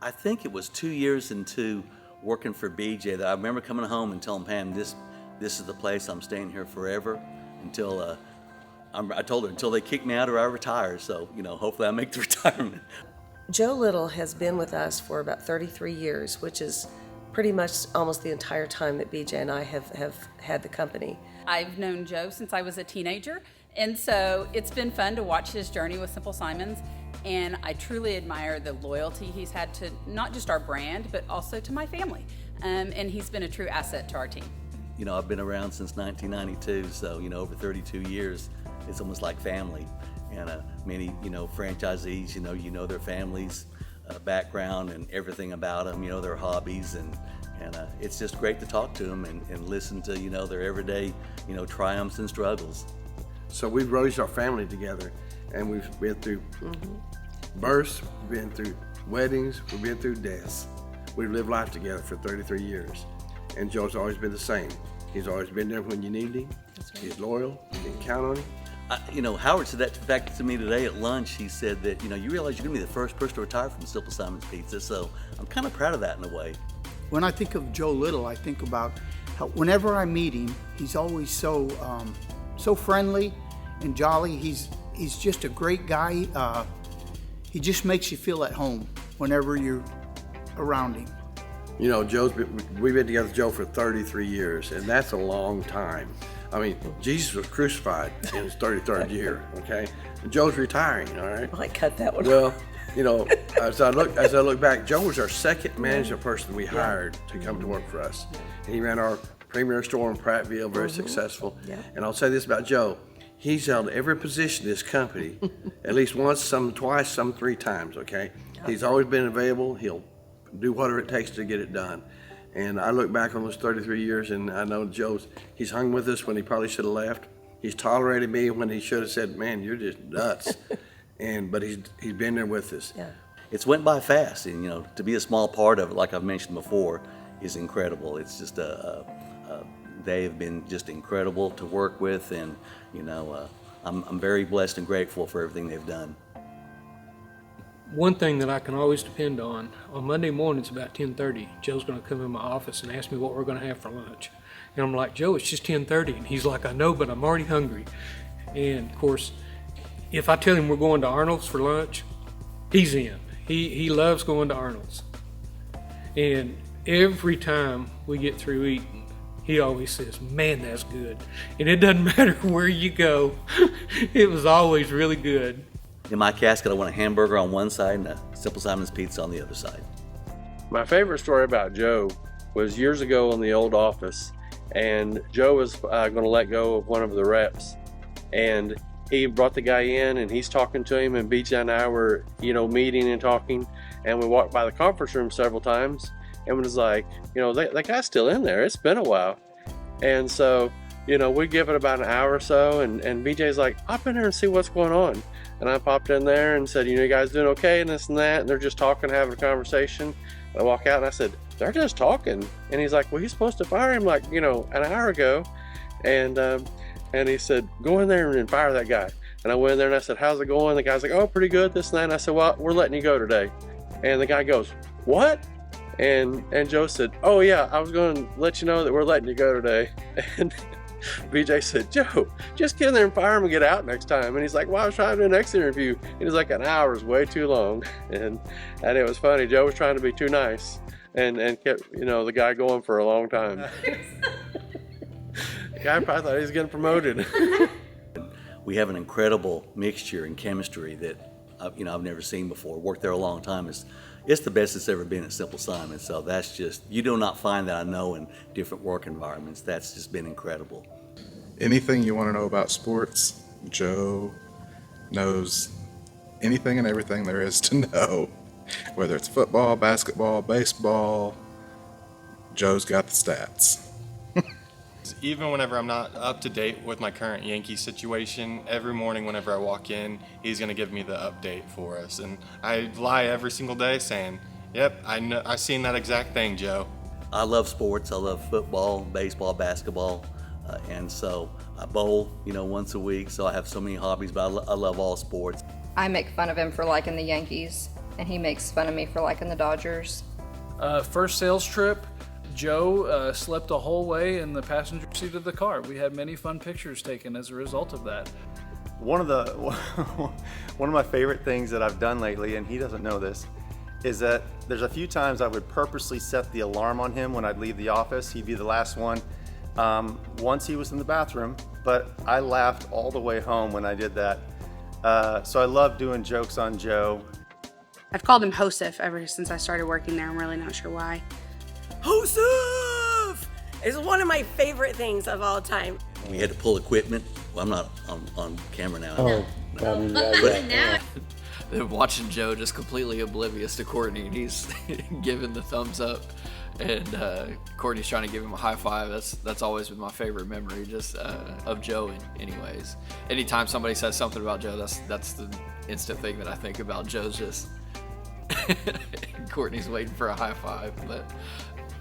I think it was 2 years into working for BJ that I remember coming home and telling Pam, this is the place, I'm staying here forever until, I told her, until they kick me out or I retire. So, hopefully I make the retirement. Joe Little has been with us for about 33 years, which is pretty much almost the entire time that BJ and I have had the company. I've known Joe since I was a teenager, and so it's been fun to watch his journey with Simple Simons, and I truly admire the loyalty he's had to not just our brand, but also to my family, and he's been a true asset to our team. I've been around since 1992, so, over 32 years, it's almost like family. And many, franchisees, their families' background and everything about them, their hobbies, and it's just great to talk to them and listen to, their everyday, triumphs and struggles. So we've raised our family together, and we've been through births, we've been through weddings, we've been through deaths. We've lived life together for 33 years, and Joe's always been the same. He's always been there when you need him. That's right. He's loyal, you can count on him. Howard said that back to me today at lunch. He said that, you realize you're going to be the first person to retire from Simple Simon's Pizza, so I'm kind of proud of that in a way. When I think of Joe Little, I think about how whenever I meet him, he's always so friendly and jolly. He's just a great guy. He just makes you feel at home whenever you're around him. We've been together with Joe for 33 years, and that's a long time. I mean, Jesus was crucified in his 33rd year, okay? And Joe's retiring, all right? I cut that one. Well, as I look back, Joe was our second management person we hired to come to work for us. And he ran our premier store in Prattville, very successful. Yeah. And I'll say this about Joe, he's held every position in this company, at least once, some twice, some 3 times, okay? He's always been available. He'll do whatever it takes to get it done. And I look back on those 33 years, and I know he's hung with us when he probably should have left. He's tolerated me when he should have said, man, you're just nuts. But he's been there with us. Yeah. It's went by fast, and to be a small part of it, like I've mentioned before, is incredible. It's just they have been just incredible to work with, and I'm very blessed and grateful for everything they've done. One thing that I can always depend on Monday mornings about 10:30, Joe's going to come in my office and ask me what we're going to have for lunch. And I'm like, Joe, it's just 10:30. And he's like, I know, but I'm already hungry. And of course, if I tell him we're going to Arnold's for lunch, he's in. He loves going to Arnold's. And every time we get through eating, he always says, man, that's good. And it doesn't matter where you go, it was always really good. In my casket, I want a hamburger on one side and a Simple Simon's Pizza on the other side. My favorite story about Joe was years ago in the old office, and Joe was going to let go of one of the reps, and he brought the guy in, and he's talking to him, and BJ and I were, meeting and talking, and we walked by the conference room several times, and was like, that guy's still in there. It's been a while. And so, we give it about an hour or so, and BJ's like, hop in there and see what's going on. And I popped in there and said, you guys doing okay, and this and that, and they're just talking, having a conversation. And I walk out and I said, they're just talking. And he's like, well, he's supposed to fire him like, an hour ago. And he said, go in there and fire that guy. And I went in there and I said, how's it going? The guy's like, oh, pretty good, this and that. And I said, well, we're letting you go today. And the guy goes, what? And Joe said, oh yeah, I was going to let you know that we're letting you go today. And BJ said, Joe, just get in there and fire him and get out next time. And he's like, well, I was trying to do an exit interview. And he's like, an hour is way too long. And it was funny. Joe was trying to be too nice and kept, the guy going for a long time. The guy probably thought he was getting promoted. We have an incredible mixture and chemistry that, I've never seen before. Worked there a long time. It's the best it's ever been at Simple Simon. So that's just, you do not find that, I know, in different work environments. That's just been incredible. Anything you want to know about sports, Joe knows anything and everything there is to know. Whether it's football, basketball, baseball, Joe's got the stats. Even whenever I'm not up to date with my current Yankee situation, every morning whenever I walk in, he's going to give me the update for us. And I lie every single day saying, yep, I've seen that exact thing, Joe. I love sports. I love football, baseball, basketball. And so I bowl, once a week. So I have so many hobbies, but I love all sports. I make fun of him for liking the Yankees. And he makes fun of me for liking the Dodgers. First sales trip, Joe slept the whole way in the passenger seat of the car. We had many fun pictures taken as a result of that. One of my favorite things that I've done lately, and he doesn't know this, is that there's a few times I would purposely set the alarm on him when I'd leave the office. He'd be the last one. Once he was in the bathroom, but I laughed all the way home when I did that. So I love doing jokes on Joe. I've called him Joseph ever since I started working there. I'm really not sure why. Joseph is one of my favorite things of all time. We had to pull equipment. Well, I'm not on camera now. Watching Joe just completely oblivious to Courtney, and he's giving the thumbs up, and Courtney's trying to give him a high five. That's always been my favorite memory, just of Joe. Anyways, anytime somebody says something about Joe, that's the instant thing that I think about. Joe's just Courtney's waiting for a high five, but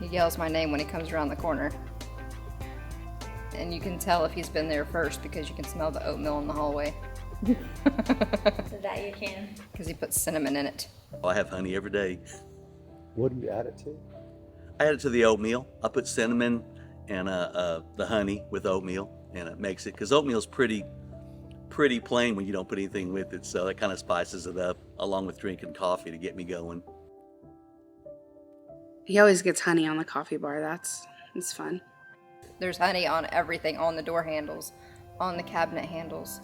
He yells my name when he comes around the corner. And you can tell if he's been there first because you can smell the oatmeal in the hallway. So that you can. Because he puts cinnamon in it. I have honey every day. What do you add it to? I add it to the oatmeal. I put cinnamon and the honey with oatmeal, and it makes it, because oatmeal's pretty plain when you don't put anything with it, so that kind of spices it up along with drinking coffee to get me going. He always gets honey on the coffee bar. It's fun. There's honey on everything, on the door handles, on the cabinet handles,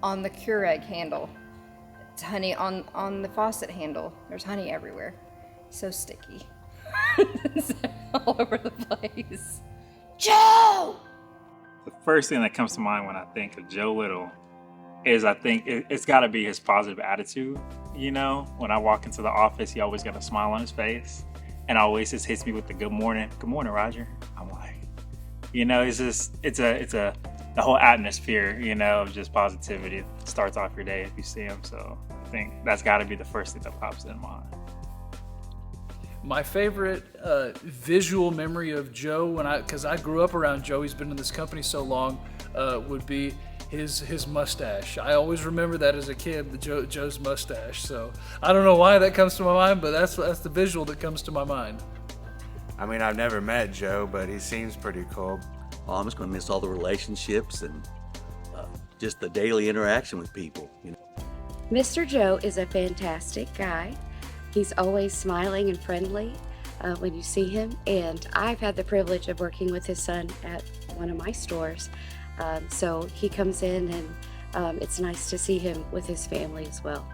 on the Keurig handle. It's honey on the faucet handle. There's honey everywhere. So sticky. It's all over the place. Joe! The first thing that comes to mind when I think of Joe Little is I think it's got to be his positive attitude. You know, when I walk into the office, he always got a smile on his face, and always just hits me with the good morning, Roger. I'm like, you know, the whole atmosphere, you know, of just positivity starts off your day if you see him. So I think that's got to be the first thing that pops in mind. My favorite visual memory of Joe, because I grew up around Joe, he's been in this company so long, would be his mustache. I always remember that as a kid, Joe's mustache. So I don't know why that comes to my mind, but that's the visual that comes to my mind. I mean, I've never met Joe, but he seems pretty cool. Oh, I'm just going to miss all the relationships and just the daily interaction with people. You know? Mr. Joe is a fantastic guy. He's always smiling and friendly when you see him, and I've had the privilege of working with his son at one of my stores. So he comes in, and it's nice to see him with his family as well.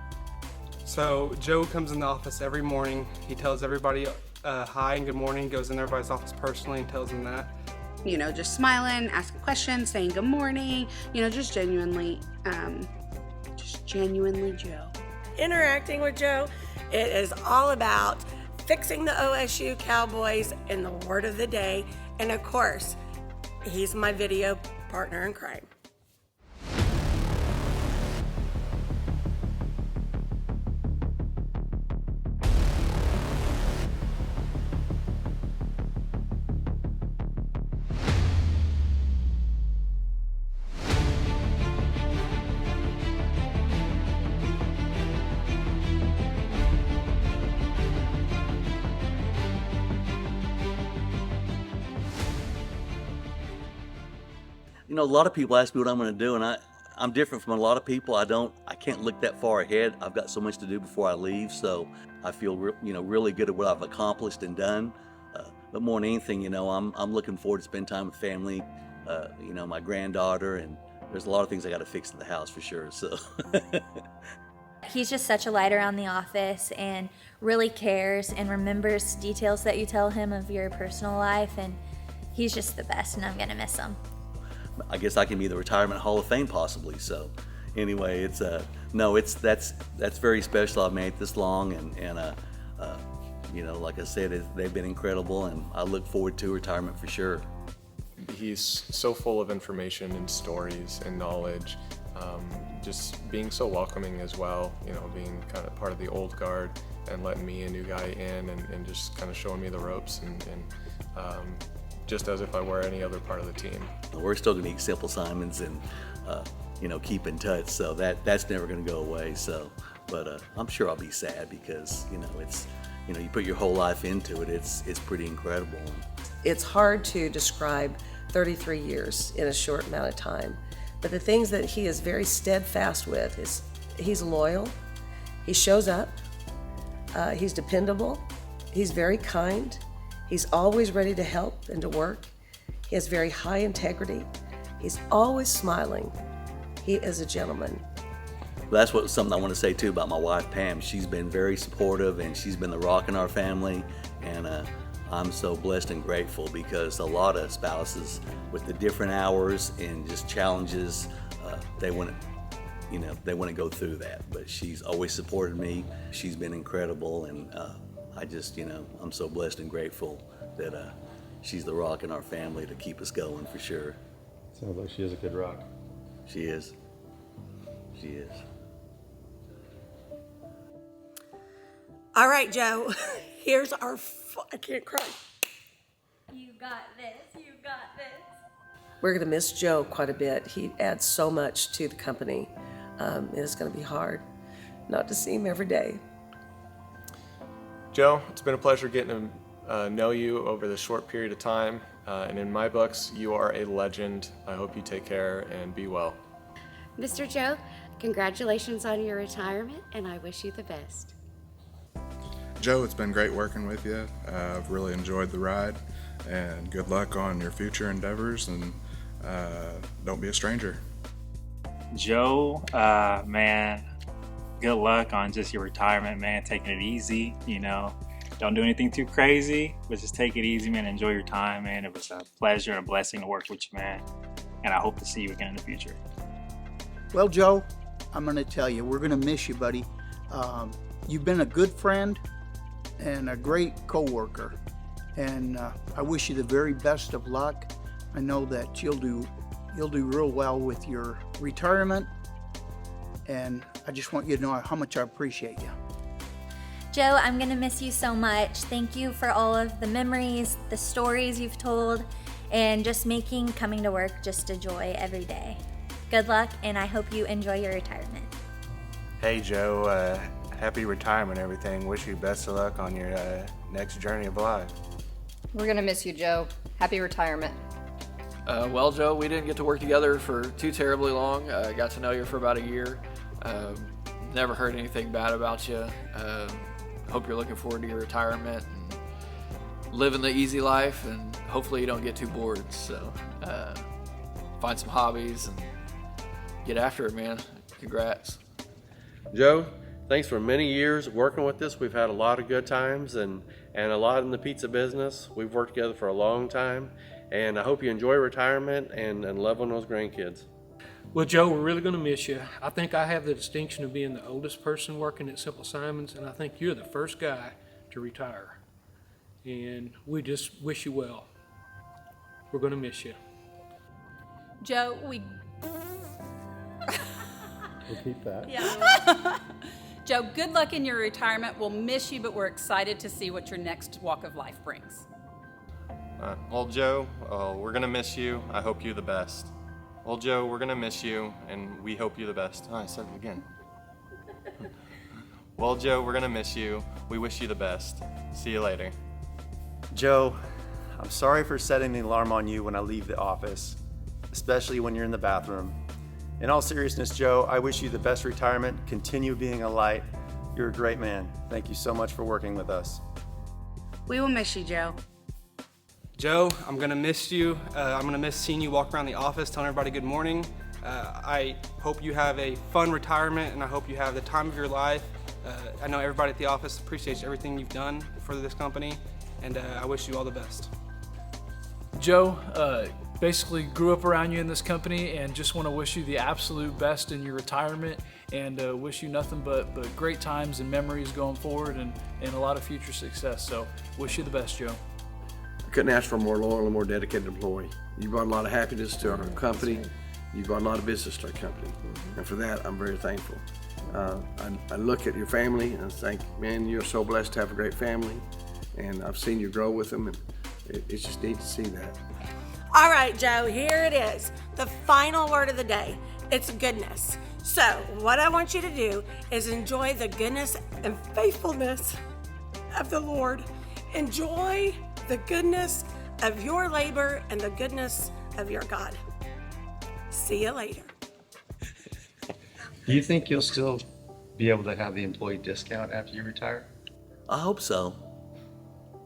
So Joe comes in the office every morning. He tells everybody hi and good morning, goes in everybody's office personally and tells them that. You know, just smiling, asking questions, saying good morning, you know, just genuinely Joe. Interacting with Joe, it is all about fixing the OSU Cowboys in the word of the day. And of course, he's my video partner in crime. You know, a lot of people ask me what I'm going to do, and I'm different from a lot of people. I can't look that far ahead. I've got so much to do before I leave, so I feel really good at what I've accomplished and done. But more than anything, you know, I'm looking forward to spend time with family, you know, my granddaughter, and there's a lot of things I got to fix in the house for sure. So. He's just such a light around the office and really cares and remembers details that you tell him of your personal life, and he's just the best, and I'm going to miss him. I guess I can be the Retirement Hall of Fame possibly. So anyway, that's very special. I've made it this long, and you know, like I said, they've been incredible, and I look forward to retirement for sure. He's so full of information and stories and knowledge, just being so welcoming as well, you know, being kind of part of the old guard and letting me, a new guy, in and just kind of showing me the ropes and just as if I were any other part of the team. We're still going to eat Simple Simons and, you know, keep in touch. So that's never going to go away. So but I'm sure I'll be sad because, it's, you put your whole life into it. It's pretty incredible. It's hard to describe 33 years in a short amount of time, but the things that he is very steadfast with is he's loyal, he shows up, he's dependable, he's very kind, he's always ready to help and to work, he has very high integrity, he's always smiling, he is a gentleman. That's something I want to say too about my wife Pam. She's been very supportive and she's been the rock in our family, and I'm so blessed and grateful because a lot of spouses with the different hours and just challenges, they want to go through that, but she's always supported me. She's been incredible, and I just, I'm so blessed and grateful that she's the rock in our family to keep us going for sure. Sounds like she is a good rock. She is. She is. All right, Joe, here's our, I can't cry. You got this, you got this. We're going to miss Joe quite a bit. He adds so much to the company. It's going to be hard not to see him every day. Joe, it's been a pleasure getting to know you over this short period of time. And in my books, you are a legend. I hope you take care and be well. Mr. Joe, congratulations on your retirement, and I wish you the best. Joe, it's been great working with you. I've really enjoyed the ride, and good luck on your future endeavors, and don't be a stranger. Joe, man, good luck on just your retirement, man. Taking it easy, Don't do anything too crazy, but just take it easy, man. Enjoy your time, man. It was a pleasure and a blessing to work with you, man. And I hope to see you again in the future. Well, Joe, I'm going to tell you, we're going to miss you, buddy. You've been a good friend and a great co-worker, and I wish you the very best of luck. I know that you'll do real well with your retirement, and I just want you to know how much I appreciate you. Joe, I'm gonna miss you so much. Thank you for all of the memories, the stories you've told, and just making coming to work just a joy every day. Good luck, and I hope you enjoy your retirement. Hey Joe, happy retirement and everything. Wish you best of luck on your next journey of life. We're gonna miss you, Joe. Happy retirement. Well, Joe, we didn't get to work together for too terribly long. Got to know you for about a year. Never heard anything bad about you. Hope you're looking forward to your retirement and living the easy life, and hopefully you don't get too bored. So find some hobbies and get after it, man. Congrats. Joe, thanks for many years working with us. We've had a lot of good times and a lot in the pizza business. We've worked together for a long time, and I hope you enjoy retirement and love on those grandkids. Well, Joe, we're really going to miss you. I think I have the distinction of being the oldest person working at Simple Simons, and I think you're the first guy to retire. And we just wish you well. We're going to miss you. Joe, We'll keep that. Yeah. Joe, good luck in your retirement. We'll miss you, but we're excited to see what your next walk of life brings. Well, Joe, we're going to miss you. I hope you the best. Well, Joe, we're going to miss you, and we hope you the best. Oh, I said it again. Well, Joe, we're going to miss you. We wish you the best. See you later. Joe, I'm sorry for setting the alarm on you when I leave the office, especially when you're in the bathroom. In all seriousness, Joe, I wish you the best retirement. Continue being a light. You're a great man. Thank you so much for working with us. We will miss you, Joe. Joe, I'm gonna miss you. I'm gonna miss seeing you walk around the office telling everybody good morning. I hope you have a fun retirement, and I hope you have the time of your life. I know everybody at the office appreciates everything you've done for this company, and I wish you all the best. Joe, basically grew up around you in this company, and just want to wish you the absolute best in your retirement, and wish you nothing but great times and memories going forward, and a lot of future success. So wish you the best, Joe. Couldn't ask for a more loyal and more dedicated employee. You brought a lot of happiness to our company. You brought a lot of business to our company. And for that, I'm very thankful. I look at your family and think, man, you're so blessed to have a great family. And I've seen you grow with them, and it's just neat to see that. All right, Joe, here it is. The final word of the day. It's goodness. So, what I want you to do is enjoy the goodness and faithfulness of the Lord. Enjoy the goodness of your labor and the goodness of your God. See you later. Do you think you'll still be able to have the employee discount after you retire? I hope so.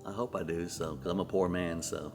I hope I do, so, because I'm a poor man, so.